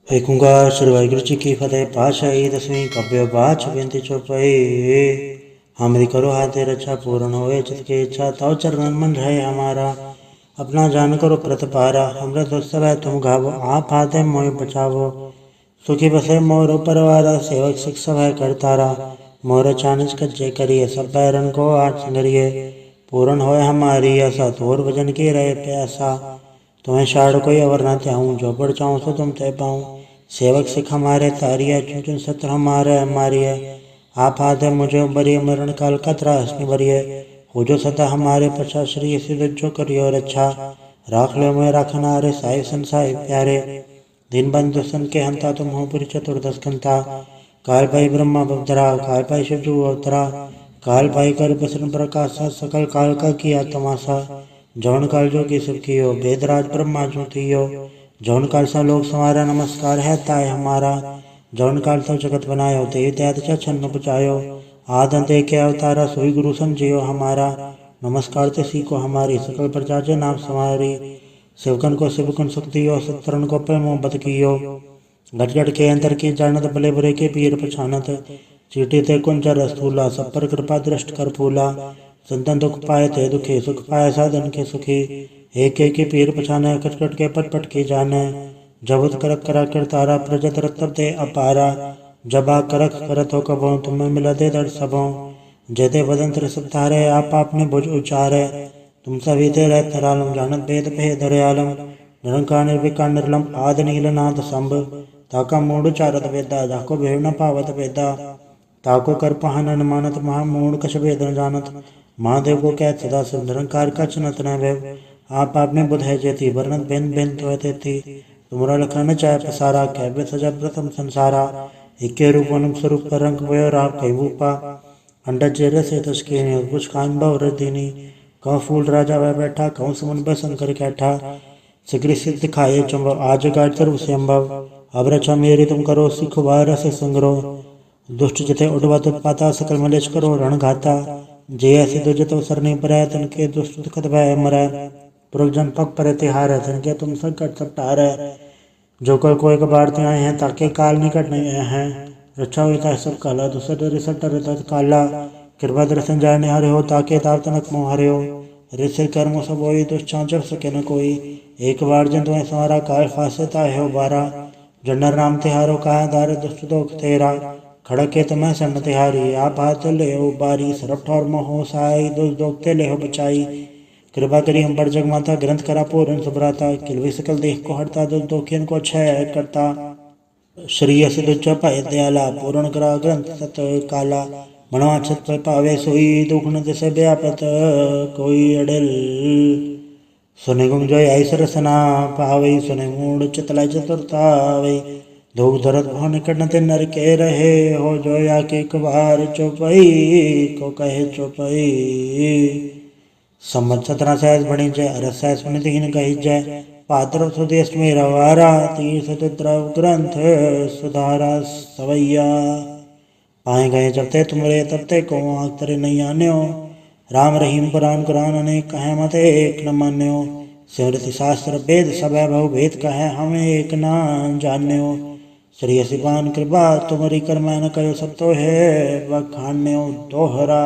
ਏਕੰਕਾਰ ਸ੍ਰੀ ਵਾਹਿਗੁਰੂ ਜੀ ਕੀ ਫਤਿਹ। ਪਾਤਸ਼ਾਹੀ ਦਸਵੀਂ ਕਬਿਓ ਬਾਚ ਬੇਨਤੀ ਚੁਪਈ। हमरी करो हाथे रक्षा पूर्ण होए जिसकी इच्छा तव चरण मन रहे हमारा। अपना जान करो प्रतिपारा हमरे दुस्सह तुम गावो आप हाथे मोहि बचावो। सुखी बसे मोर परवारा सेवक सिख सब है करतारा। मोर चानच कज्जे करिए सब बैरन को आज संगरिए। पूर्ण होए हमारी आशा तोर भजन की रहे प्यासा। तुम्हें शाड़ कोई अवर न त्याऊँ जो बढ़ चाहूँ सो तुम तय पाऊँ। सेवक सिख हमारे तारिय चुन चुन सत्र हमारे मारिय। आप हाथे मुझे बरिय मरण काल का त्रासनी बरिय। हो जो सदा हमारे पछा श्री सिद्ध जो करियो रक्षा। राख लो मैं राखना रे साहिब संसाय प्यारे। दिन बंधु सन के हंता तुम हो पुरी चतुर्दश कंता। काल भाई ब्रह्मा बवतरा काल भाई शिव जू अवतरा। काल भाई कर बसरन प्रकाश सकल काल का किया तमाशा। जौन काल जो की सब कियो वेदराज ब्रह्मा जो थियो। जौन काल सा लोक समारा नमस्कार है ताय हमारा। जौन काल सब जगत बनायो ते त्याद छन्न बचायो। आद अंत के अवतारा सोई गुरु समझियो हमारा। नमस्कार ते सीखो हमारी सकल प्रजा जे नाम समारी। सेवकन को सेवकन सुख दियो सत्रन को पे मोहब्बत कियो। गट गट के अंतर की जानत भले बुरे के पीर पछानत। चीटी ते कुंजर स्थूला सब पर कृपा दृष्ट कर फूला। संतन दुख पाए ते दुखे सुख पाए साधन के सुखी। एक के पीर पछाने कट कट के पट पट की जाने। जब करक करा कर तारा प्रजत रत्तब ते अपारा। जब आ करक करत हो कबो तुम्हें मिला दे दर सबों। जयते बदंत्र सब तारे आप आपने भुज उचारे। तुम सभी ते रह तरालम जानत भेद भेद दयालम। निरंकार निर्विकार निर्लम आद नील नाद संभ। ताका मूड चारत वेदा जाको भेड़ न पावत वेदा। ताको कर पहन न मानत महा मूड कछ भेद न जानत। महादेव को कहत सदा शिव निरंकार का चनत न भय। आप आपने बुध है जेती वर्णत भिन्न भिन्न तो तेती। तुमरा लखन चाहे पसारा कहवे सजा प्रथम संसारा। इक्के रूप अनुप स्वरूप का रंग भयो राव कई रूपा। अंडज जेरे से तस्के कुछ खान भव रदिनी। कौ फूल राजा वह बैठा कौ सुमन बसन कर कैठा। सिकरी सिद्ध खाए चंबव आज गाज सर्व संभव। अब रक्षा मेरी तुम करो सिख बार से संग्रो। दुष्ट जते उडवत उत्पाता सकल मलेच करो रण घाता। जे ऐसे दुजत सरने पर तन के दुष्ट दुखत भय मरै। पुरजन पग पर तिहार तन के तुम संकट सब टार। जो कर कोई कबाड़ते आए हैं ताके काल निकट नहीं आए हैं। रक्षा होता है सब काला दूसर डरे सब डरे तत् काला। कृपा दर्शन जाने हरे हो ताके ताप तनक मोह हरे हो। ऋषि कर्म सब होई दुष्चां जब सके न कोई। एक बार जन तुम्हें समारा काल फासे ताहे हो बारा। जन्नर नाम तिहारो कहा दार दुष्ट दोख तेरा। खड़क के तुम्हें सन्न तिहारी आप हाथ ले हो बारी। सरफ ठौर मोह साई दुष्ट दोखते ले हो बचाई। कृपा करी हम पर जग माता ग्रंथ करा पूर्ण सुभ्राता। किलवी सकल देह को हरता दुख दोखियन को क्षय करता। श्री अस दुच पाए दयाला पूर्ण करा ग्रंथ सत काला। मनवा छत पर पावे सोई दुख न दिसे व्यापत कोई अड़ल। सुने गुम जोय आई सरसना पावे सुने मूड चितलाई चतुरतावे। धूप धरत भव निकट ते नर के रहे हो जोया के कबार चौपई को कहे चौपई। संवत 17 सहस बणी जय अरस सहस दीन कही जय। पात्र सुदेश में रवारा तीर्थ द्रव ग्रंथ सुधारा सवैया। पाए गए जब ते तुमरे तब ते को आँख तरे नहीं आन्यो। राम रहीम पुराण कुरान अनेक कहे मत एक न मान्यो। सिमृति शास्त्र वेद सब बहु भेद कहे हमें एक न जान्यो। श्री असिपान कृपा तुमरी कर मैं न करो सब तो है बखान्यो दोहरा।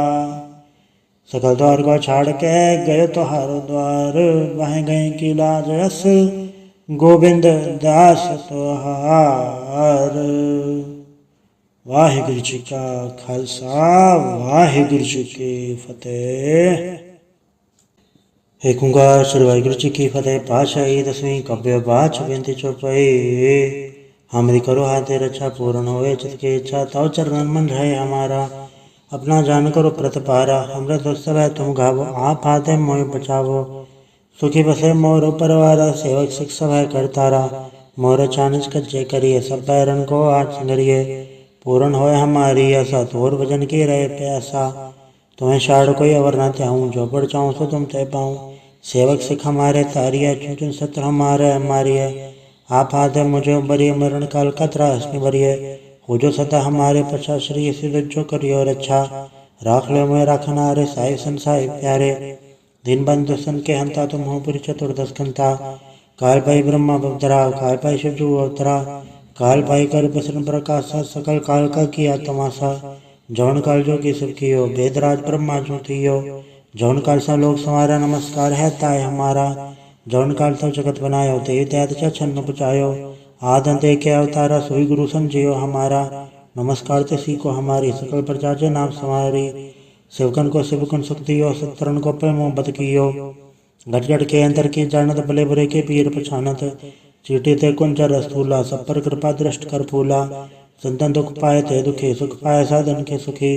सकल द्वार को छाड़ के गए तो हारो द्वार। वह गए की लाज रस गोविंद दास तोहार। वाहिगुरु जी का खालसा वाहिगुरु जी की फतेह। ਏਕੰਕਾਰ ਸ੍ਰੀ ਵਾਹਿਗੁਰੂ जी की फतेह। पातशाही दसवीं कबਿਓ बाच बेनती चुपई। हमरी करो हाथे रक्षा पूर्ण होए जिसकी इच्छा तव चरण मन रहे हमारा। अपना जान करो प्रतिपारा हमरे दुस्सह तुम गावो आप हाथे मोहि बचावो। सुखी बसे मोर परवारा सेवक सिख सब है करतारा। मोर चानच कज्जे करिए सब बैरन को आज संगरिए। पूर्ण होए हमारी आशा तोर भजन की रहे प्यासा। तुम्हें शाड़ कोई अवर न त्याऊँ जो बढ़ चाहूँ सो तुम तय पाऊँ। सेवक सिख हमारे तारिय चुन चुन सत्र हमारे मारिय। आप हाथे मुझे बरिय मरण काल का त्रासनी बरिय। हो जो सदा हमारे पछा श्री सिद्ध जो करियो रक्षा। राख लो मैं राखना रे साहिब संसाय प्यारे। दिन बंधु सन के हंता तुम हो पुरी चतुर्दश कंता। काल भाई ब्रह्मा बवतरा काल भाई शिव जू अवतरा। काल पाई कर बसन प्रकाशा सकल काल का किया तमाशा जौन काल जो की सब कियो वेदराज ब्रह्मा जो थियो जौन काल सा लोक समारा नमस्कार है ताय हमारा जौन काल सब जगत बनायो ते त्याद छन्न पुचायो आद अंत के अवतारा सोई गुरु समझियो हमारा नमस्कार ते सी को हमारी सकल प्रजा जे नाम समारी सेवकन को सेवकन शक्ति हो सत्तरन को पे मोहब्बत कियो घट घट के अंतर की जानत भले बुरे के पीर पछानत चीटी ते कुंजर रस्तूला सब पर कृपा दृष्ट कर फूला संतन दुख पाए थे दुखी सुख पाए साधन के सुखी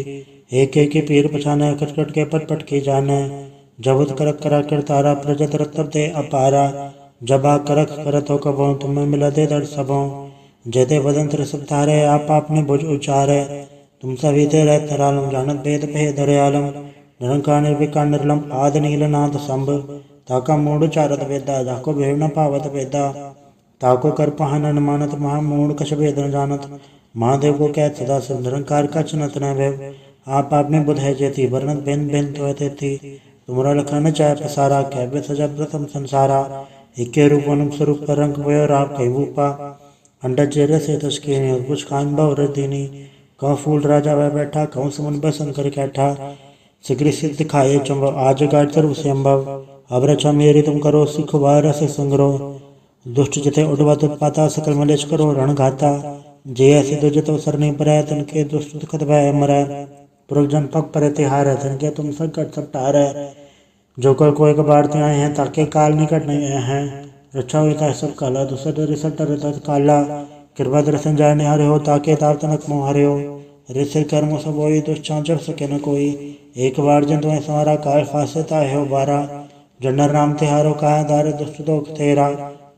एक एक के पीर पछाने कट कट के पट पट के जाने जबत करक करा कर तारा प्रजत रत्तब ते अपारा जबा करक करत हो कबो तुम्हें मिला दे दर सबों जेते बदंत्र सब तारे आप आपने भुज उचारे तुम सभी ते रह तरालम जानत भेद भेद दरयालम निरंकार निर्विकार निर्लम आद नीलनाथ संभ ताका मूड चारत वेदा जाको भेड़ न पावत वेदा ताको कर पहन अनुमानत महामूढ़ कछ भेद न जानत महादेव को कहत सदा से निरंकार कछ नत न भय आप में बुध है जेती वर्णत भिन्न भिन्न तो तेती तुमरा लखन चाय पसारा कैव्य सजा प्रथम संसारा इक्के रूप अनुप स्वरूप पर रंग भयो राप कई रूपा अंडज जेरे से तस्के कुछ खान भव रदीनी कौ फूल राजा वह बैठा कौ सुमन बसन कर कैठा सिगरी सिद्ध खाए चुंब आज गाड़ तरु से अम्भव अब रचा मेरी तुम करो सिख वार से संग्रह दुष्ट जथे उडवत उत्पाता सकल मलेश करो रण घाता जे ऐसे दुजत अवसर नहीं पर तन के दुष्ट दुखत भय मर पुरजन पग पर तिहार तन के तुम संकट सब टार जो कल को एक बार ते आए हैं ताके काल निकट नहीं आए हैं रक्षा हुई सब काला दूसर रिसट काला कृपा दर्शन जाय निहारे हो ताके ताव तनक मोह हरे हो ऋषि कर्म सब होई दुष्चांचर सके न कोई एक बार जन तुम्हें समारा काल फासे ताहे हो बारा जन्नर नाम तिहारो कहा दार दुष्ट दोख तेरा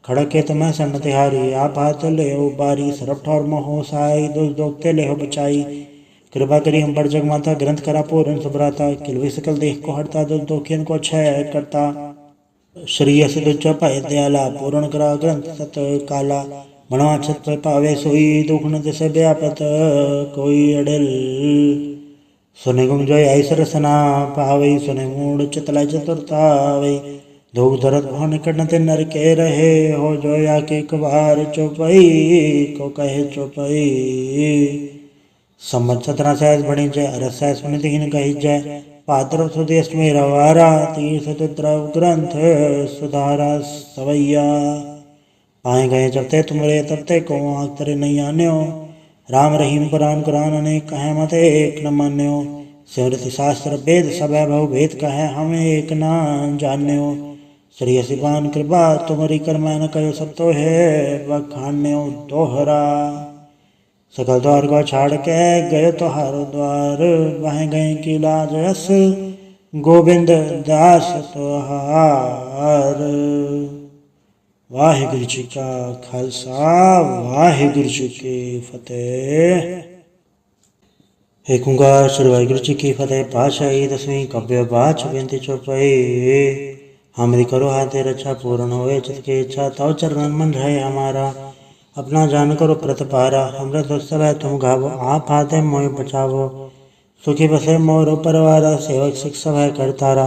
खड़क के तुम्हें सन्न तिहारी आप हाथ ले हो बारी सरप ठौर मोहो साई दुष्ट दोखते ले हो बचाई कृपा करी हम पर जग माता ग्रंथ करा पूरन सुभराता किलवी सकल देख को हटता दुष्ट दोखियन को क्षय करता श्री अस दुच पाए दयाला पूर्ण करा ग्रंथ सत काला मनवा छत पे पावे सोई दुख न दिसे व्यापत कोई अड़ल सुने गुम जोय आई सरसना पावे सुने मूड चितला चतुरतावे धूप धरत भवन निकट ते नर के रहे हो जोया के कबार चौपई को कहे चौपई सम्मत 17 सहस बणी जय अरस सहस मुनि दीन कही जय पात्र सुदेश में रवारा तीर्थ द्रव ग्रंथ सुधारा सवैया पाए गए जब ते तुमरे तब ते को आँख तरे नहीं आन्यो राम रहीम कुरान कुरान अनेक कहे मत एक न मान्यो सिमृति शास्त्र वेद सब भव भेद कहे हमें एक न जान्यो श्री सिपान कृपा तुम्हारी कर्म न कयो सब तो है बखान्यो दोहरा सकल द्वार को छाड़ के गयो तो हारो द्वार वह गए की लाज रस गोविंद दास तोहार वाहिगुरु जी का खालसा वाहिगुरु जी की फतेह। एक ओंकार श्री वाहिगुरु जी की फतेह। पातशाही दसवीं कव्य बाच बेनती चौपाई हमरी करो हाथे रक्षा पूर्ण होए चित की इच्छा तव चरण मन रहे हमारा अपना जान करो प्रतिपारा अमृत उत्सव है तुम गावो आप हाथे मोह बचावो सुखी बसे मोर परवारा सेवक शिक्षक है करतारा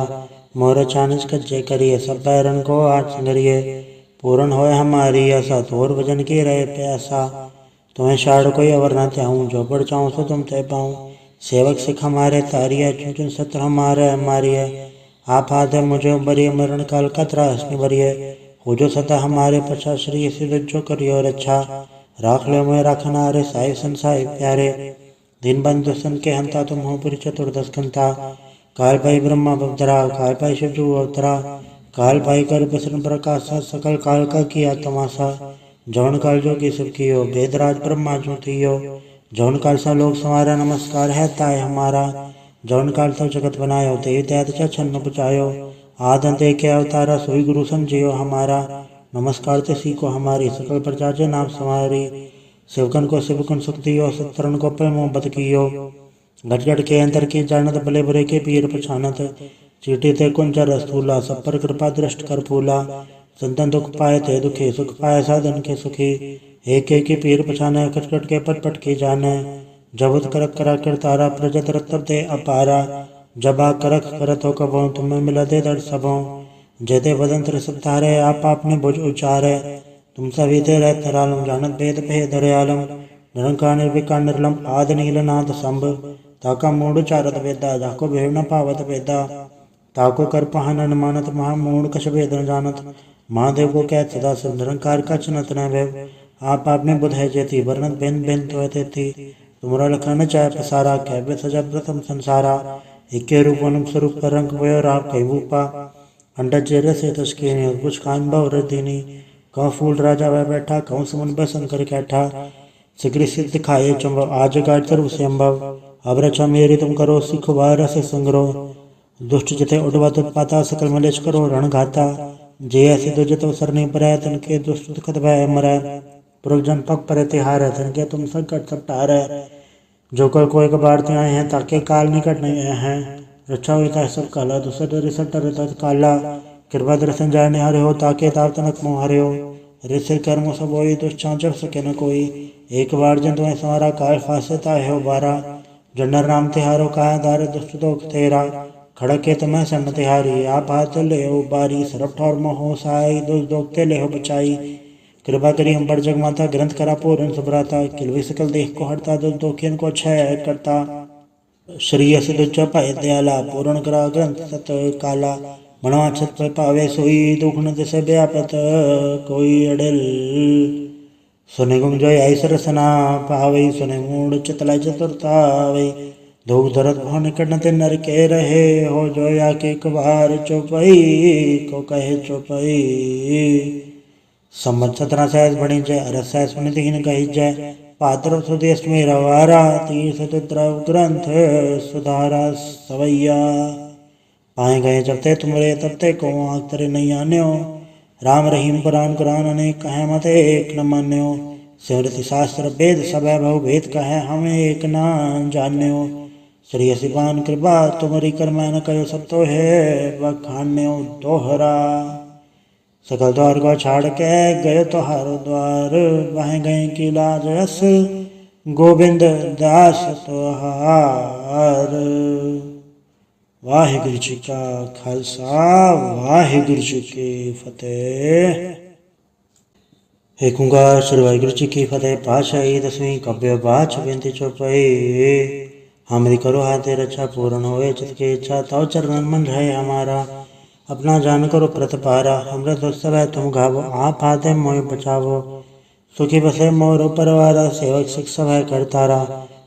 मोर चानच कच्चे करिए सब बैरन को आज संगरिए पूर्ण होए हमारी आशा तोर भजन की रहे प्यासा तुम्हें शाड़ कोई अवर न त्याऊँ जो बढ़ चाहूँ सो तुम तय पाऊँ सेवक सिख हमारे तारिय चुन चुन सत्र हमारे हमारी है आप हाथे मुझे बरिए मरण काल का त्रासनी बरिए हो जो सता हमारे पछा श्री सिद्ध जो करियो रक्षा राख ले मैं रखना रे साहिब संसाई प्यारे दिन बंधु सन के हंता तुम हो पुरी चतुर्दश घंटा काल भाई ब्रह्मा बवतरा काल भाई शिवजू अवतरा काल भाई कर बसन प्रकाश सकल काल का किया तमाशा जौन काल जो की सब कियो वेदराज ब्रह्मा जो थियो जौन काल सा लोक समारा नमस्कार है ताय हमारा जौन काल सब जगत बनायो ते त्याद छन्न पुचायो आद अंत के अवतारा सोई गुरु समझियो हमारा नमस्कार ते सी को हमारी सकल प्रजा जे नाम समारी सेवकन को सेवकन शक्ति हो सत्तरन को पे मोहब्बत कियो घट घट के अंतर की जानत भले बुरे के पीर पछानत चीटी ते कुंजर रस्तूला सब पर कृपा दृष्ट कर फूला संतन दुख पाए थे दुखी सुख पाए साधन के सुखी एक एक के पीर पछाने कट कट के पट पट के जाने जबत करक करा कर तारा प्रजत रत्तब ते अपारा जबा करक करत हो कबो तुम्हें मिला दे दर सबों जेते बदंत्र सब तारे आप आपने भुज उचारे तुम सभी ते रहतरालम जानत भेद भेद दयालम निरंकार निर्विकार निर्लम आदि नीलनाथ संभ ताका मूढ़ चारत वेदा जाको भेव न पावत वेदा ताको कर पहन अनुमानत महामूढ़ कछ भेद न जानत महादेव को कहत सदा शिव निरंकार कछ नत न भैव आप में बुध है जेती वर्णत भिन्न भिन्न तो तेती तुमरा लखन चाय पसारा कैव्य सजा प्रथम संसारा इक्के रूप अनुप स्वरूप का रंग वयो राव कई रूपा अंडा चेहरे से तस्के कुछ खान भव रदिनी कौ फूल राजा वह बैठा कौ सुमन बसन कर कैठा सिगरी सिद्ध खाए चुंबव आज गाड़ तरु से अम्बव अब रचा मेरी तुम करो सिख वार से संग्रह दुष्ट जिते उडवत उत्पाता सकल मलेश करो रण घाता जे ऐसे दुजत अवसर नहीं पर तन के दुष्ट दुखत भय मर पुरजन पग पर तिहार तन के तुम संकट सब टार जो कल कोई कबाड़ते आए हैं ताके काल निकट नहीं आए हैं रक्षा हुई सब काला दूसर रिसट काला कृपा दर्शन जाय निहारे हो ताके ताव तनक मोहारे हो ऋषि कर्म सब होई दुष्चांचर सके न कोई एक बार जन तुम्हें सवारा काल फासे ताहे हो बारा जन्नर नाम तिहारो कहा दार दुष्ट दोख तेरा खड़क के तमह सन्न तिहारी आप हाथ ले हो बारी सरफ ठौर मोहो साई दुष्ट दोखते ले हो बचाई कृपा करी हम पर जग माता ग्रंथ करा पूरन सुभराता किलवी सकल देख को हरता दुष्ट दोखियन को क्षय करता श्री अस दुच पाए दयाला पूर्ण करा ग्रंथ सत काला मनवा छत पे पावे सोई दुख न दिसे व्यापत कोई अड़ल सुने गुम जोय ऐसर रसना पावे सुने मूड चितला चतुरतावे धूप धरत भवन निकट ते नर के रहे हो जोया के कबार चौपई को कहे चौपई संबत 17 सहस बनी जय अरस सहस बनी तीन कही जय पात्र सुदेश में रवारा तीर्थ द्रव ग्रंथ सुधारा सवैया पाए गए जब ते तुमरे तब ते को आँख तेरे नहीं आन्यो राम रहीम कुरान कुरान अनेक कहे मत एक न मान्यो सिमृति शास्त्र वेद सब भव भेद कहे हमें एक न जान्यो श्री शिवान कृपा तुमरी कर न कयो सब तो है बखान्यो दोहरा सकल द्वार को छाड़ के गयो तो हारो द्वार वह गए की लाज रस गोविंद दास तोहार वाहिगुरु जी का खालसा वाहिगुरु जी की फतेह। एक ओंकार श्री वाहिगुरु जी की फतेह। पातशाही दसवीं कव्य बाच बेनती चौपाई हमरी करो हाथे रक्षा पूर्ण होए चित की इच्छा तव चरणन मन रहे हमारा अपना जान करो प्रतपारा अमृत उत्सव है तुम गावो आप हाथे मोह बचावो सुखी बसे मोर परवारा सेवक शिक्षा है करतारा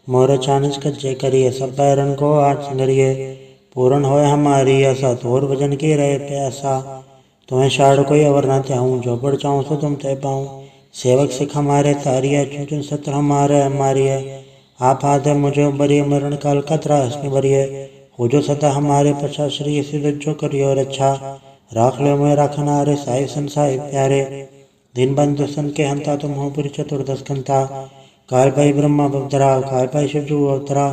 मोर चानच कच्चे करिए सब बैरन को आज संगरिए पूर्ण होए हमारी आशा तोर भजन की रहे प्यासा तुम्हें शाड़ कोई अवर न चाहूँ जो बढ़ चाहूँ सो तुम तय पाऊँ सेवक सिख हमारे तारी है चुन चुन सत्र हमारे हमारी है आप हाथ है मुझे बरिए मरण काल का त्रास में बरिए हो जो सदा हमारे पछा श्री सिद्ध जो करियो रक्षा राख लो मैं राखना रे साहिब संसाई प्यारे दिन बंधु सन के हंता तुम हो पुरी चतुर्दश कंता काल भाई ब्रह्मा बवतरा काल भाई शिवजू अवतरा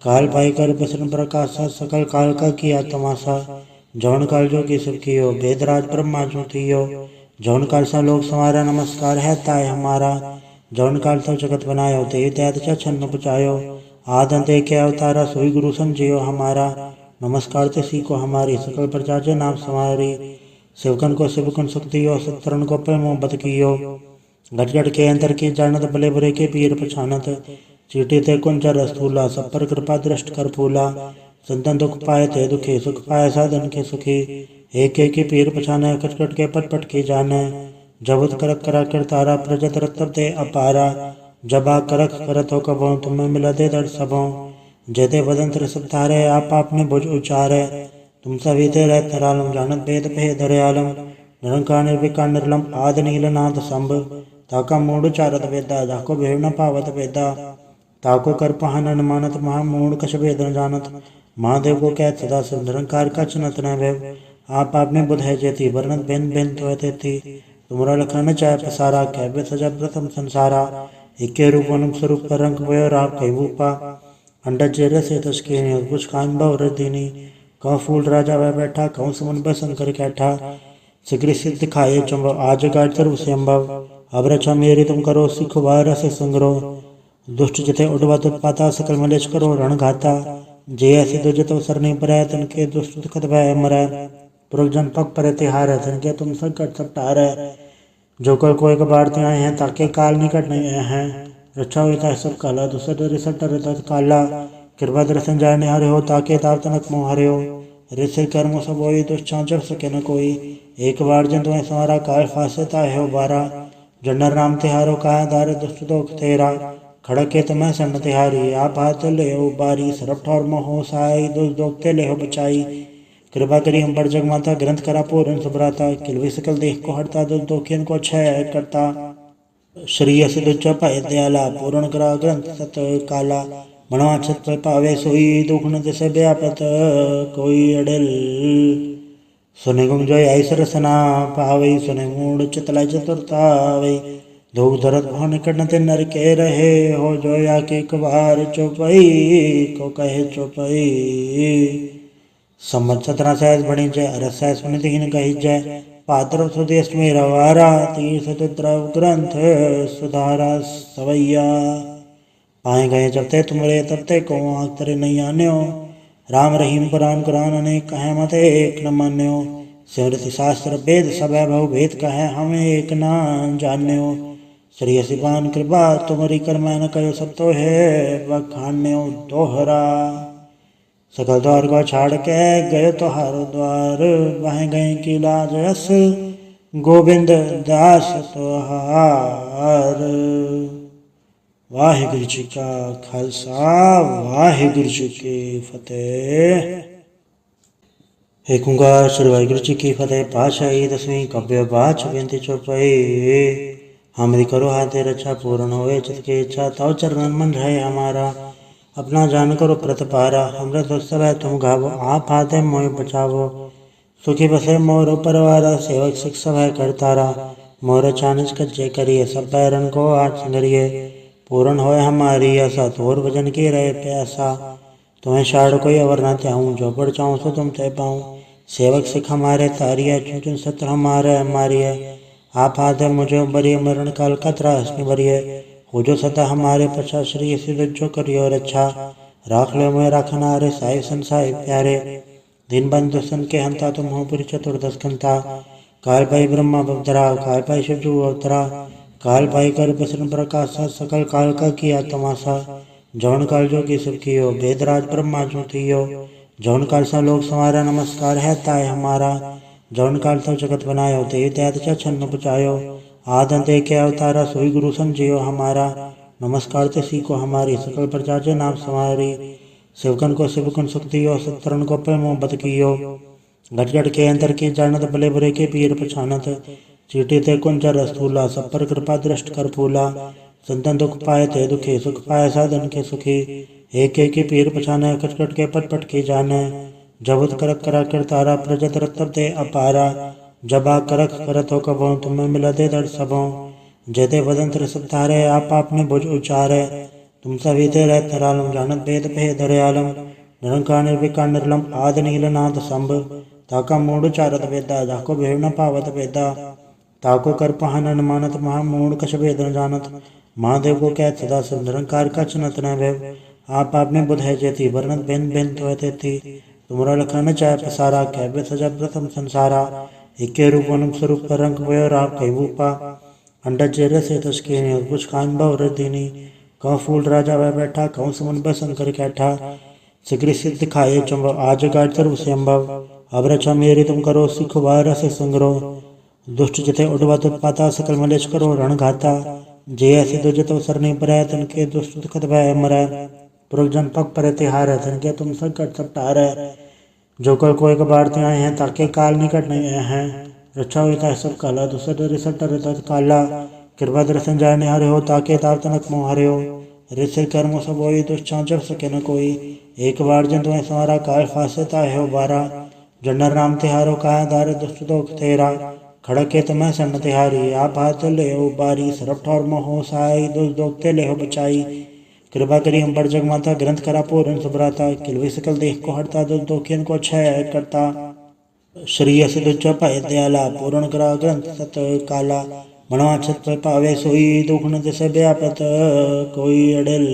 काल भाई कर बसन प्रकाश सकल काल का किया तमाशा जौन काल जो की सब कियो वेदराज ब्रह्मा जो थियो जौन काल सा लोग समारा नमस्कार है ताय हमारा जौन काल तो जगत बनायो ते त्याद छन्न पुचायो आदन ते के अवतारा सोई गुरु समझियो हमारा नमस्कार ते सीखो हमारी सकल प्रजा जे नाम समारी सेवकन को सेवकन शक्तियो सत्तरन को पे मोहब्बत कियो घट घट के अंतर की जानत भले बुरे के पीर पछानत चीटी ते कुंजर स्थूला सब पर कृपा दृष्ट कर फूला संतन दुख पाए थे दुखी सुख पाए साधन के सुखी एक एक पीर पछाने कट कट के पट पट की जाने जबुत करक करा कर तारा प्रजत रत्तब दे अपारा जबा करक करत हो कबो तुम्हें मिला दे दर सबों जेते बदन त्र सब तारे आप आपने भुज उचारे तुम सभी ते रह तरालम जानत भेद भेद दयालम निरंकार निर्विकार निर्लम आदि नीलनाथ संभ ताका मूढ़ चारत वेदा जाको भेव न पावत वेदा ताको कर पहन अनुमानत महामूढ़ कछ भेद न जानत महादेव को कहत सदा शिव निरंकार कछ नत न भैव आप में बुध है जेती वर्णत भिन्न भिन्न तो तेती तुमरा लखन चाय पसारा कैव्य सजा प्रथम संसारा इक्के रूप अनुप स्वरूप का रंग वयो राव कई रूपा अंडा चेहरे से तस्के कुछ खान भव रदिनी कौ फूल राजा वह बैठा कौ सुमन बसन कर कैठा सिगरी सिद्ध खाए चुंबव आज गाड़ तरु से अम्बव अब रचा मेरी तुम करो सिख वार से संग्रह दुष्ट जिते उडवत उत्पाता सकल मलेश करो रण घाता जे ऐसे दुजत अवसर नहीं पर तन के दुष्ट दुखत भय मर पुरजन पग पर तिहार तन के तुम संकट सब टार जो कल कोई कबाड़ते आए हैं ताके काल निकट नहीं आए हैं। रक्षा होता है सब काला दूसरे रिसट काला कृपा दर्शन जाने हरे हो ताके ताप तनक मोह हरे हो ऋषि कर्म सब होई दुष्चांचर सके न कोई। एक बार जन तुम्हें सवारा काल फासे ताहे हो बारा जन्नर नाम तिहारो कहा दार दुष्ट दोख तेरा खड़क के तुम्हें सन्न तिहारी आप हाथ ले हो बारी सरप ठौर मोह साई दुष्ट दोखते ले हो बचाई। कृपा करी हम पर जग माता ग्रंथ करा पूर्ण सुभ्राता किलवी सकल देख को हरता दुष्ट दोखियन को क्षय करता। श्री अस दुच पाए दयाला पूर्ण करा ग्रंथ सत काला मनवा छत पे पावे सोई दुख न दिसे व्यापत कोई अड़ल। सुने गुम जोय ऐसर रसना पावई सुने मूड चितला चतुरतावई धूप धरत भवन निकट न ते नर के रहे हो जोया के कबार चौपई को कहे चौपई। संवत 17 सहस बणी जय अरस सहस सुनित कही जय पात्र सुदेश में रवारा तीर्थ द्रव ग्रंथ सुधारा सवैया। पाए गए जब ते तुमरे तब ते को आँख तरे नहीं आन्यो राम रहीम कुरान कुरान अनेक कहे मत एक न मान्यो सिमृति शास्त्र वेद सब भव भेद कहे हमें एक न जान्यो। श्री सिपान कृपा तुम्हारी कर मैं न कहो सब तो है बखान्यो दोहरा सकल द्वार को छाड़ के गए तो हारो द्वार वह गए की लाज रस गोविंद दास तोहार। वाहिगुरु जी का खालसा वाहिगुरु जी की फतेह। एक ओंकार श्री वाहिगुरु जी की फतेह। पातशाही दसवीं कव्य बाच बेनती चौपाई हमारी करो हाथे रक्षा पूर्ण होए चित की इच्छा तव चरण मन रहे हमारा अपना जान करो प्रतपारा। अमृत उत्सव है तुम गावो आप हाथे मोह बचावो सुखी बसे मोर परवारा सेवक शिक्षक है करतारा मोर चानच कच्चे करिए सब पैरन को आज संगरिए पूर्ण होए हमारी आशा तोर भजन की रहे प्यासा। तुम्हें शाड़ कोई अवर न त्याऊँ जो बढ़ चाहूँ सो तुम तय पाऊँ सेवक सिख हमारे तारिया चुन चुन सत्र हमारे हमारी है आप हाथे मुझे बरिए मरण काल का त्रास बरिए हो जो सदा हमारे पछा श्री सिद्ध जो करियो रक्षा राख लो मैं राखना रे साहिब संसाय प्यारे दिन बंधु सन के हंता तुम हो पुरी चतुर्दश कंता काल भाई ब्रह्मा बवतरा काल भाई शिवजू अवतरा काल भाई कर बसन प्रकाश सकल काल का किया तमाशा जौन काल जो की सब कियो वेदराज ब्रह्मा जो थियो जौन काल सा लोग समारा नमस्कार है ताय हमारा जौन काल तो जगत बनायो ते त्यात छन्न बचायो आदंते के अवतारा सोई गुरु समझियो हमारा नमस्कार ते सीखो हमारी सकल प्रजा जे नाम समारी सेवकन को सेवकन सुखदियो सत्तरन को प्रेमो बद कियो घट घट के अंतर की जानत भले बुरे के पीर पछानत चीटी ते कुंजर स्थूला सब पर कृपा दृष्ट कर फूला संतन दुख पाए थे दुखे सुख पाए साधन के सुखी एक एक पीर पछाने कट कट के पट पट के जाने जबत करक करा कर तारा प्रजत रत्तब ते अपारा जबा करक करत हो कबो तुम्हें मिला दे दर सबों जयते वदंत्र सब तारे आप आपने भुज उचारे तुम सभी ते रह तरालम जानत भेद भेद दरयालम निरंकार निर्विकार निर्लम आद नील नाथ संभ ताका मूड चारत वेदा जाको भेव न पावत वेदा ताको कर पहन मानत महामूड कछ भेद न जानत महादेव को कहत सदा सब निरंकार कछ नत न भेव आप आपने बुध है जेती वर्णत भिन्न भिन्न तो तेती तुमरा लखन चाहे पसारा कैबे सजा प्रथम संसारा इक्के रूप अनुप स्वरूप रंग वयो राव कई रूपा अंडा चेहरे से तस्कीनी कुछ खान भाव रदीनी कौ फूल राजा वह बैठा कौ समन बसन कर कैठा सिगरी सिद्ध खाए चुंब आज गाट तरु से अम्बव अब रक्षा मेरी तुम करो सिख बार से संग्रह दुष्ट जते उडवत उत्पाता सकल मलेश करो रण घाता जे ऐसे दो जतो सरने पर तन के दुष्ट दुखत भय मरै पुरजन पग पर तिहार तन के तुम संकट सब टार जो कल कोई कबाड़ते आए हैं ताके काल निकट नहीं आए हैं। रक्षा होता है सब काला दूसरे रिसट काला कृपा दर्शन जाने हरे हो ताके ताप तनक मोह हरे हो ऋषि कर्म सब होई दुष्चांचर सके न कोई। एक बार जन तुम्हें सवारा काल फासे ताहे हो बारा जन्नर नाम तिहारो कहा दार दुष्ट दोख तेरा खड़क के तुम्हें सन्न तिहारी आप हाथ ले हो बारी सरप ठौर मोह साई दुष्ट दोखते ले हो बचाई। कृपा करी हम पर जग माता ग्रंथ करा पूर्ण सुभ्राता किलवी सकल देख को हरता दुष्ट दोखियन को क्षय करता। श्री अस दुच पाए दयाला पूर्ण करा ग्रंथ सत काला मनवा छत पे पावे सोई दुख न दिसे व्यापत कोई अड़ल।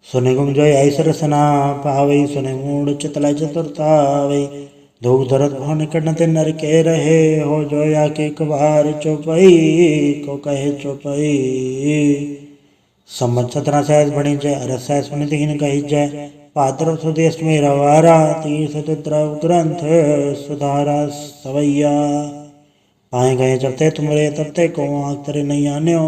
सुने गुम जोय ऐसर रसना पावई सुने मूड चितला चतुरतावई दुख दर्द भव निकट न ते नर के रहे, हो जो या के कबार चौपई को कहे चौपई। संवत 17 सहस बणी जय, अरस सहस सुनितहीन कही जय। भाद्रव सुद अष्टमी रवारा, तीर्थ द्रव ग्रंथ सुधारा सवैया। पाए गए जब ते तुमरे तब ते को आँख तरे नहीं आन्यो।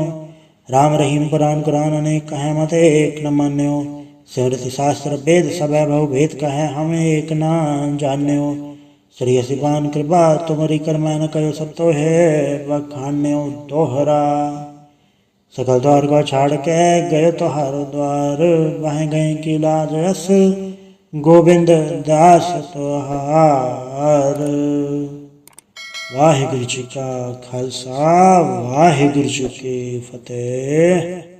राम रहीम पुराण कुरान अनेक कहे मत एक न मान्यो। सिमृति शास्त्र वेद सब बहु भेद कहे हम एक न जान्यो। श्री सिपान कृपा तुमरी कर मैं न कहो सब तो है बखान्यो दोहरा। सकल द्वार को छाड़ के गयो तो हारो द्वार, वह गए की लाज यस गोविंद दास तुहार। वाहिगुरु जी का खालसा, वाहिगुरु जी की फतेह।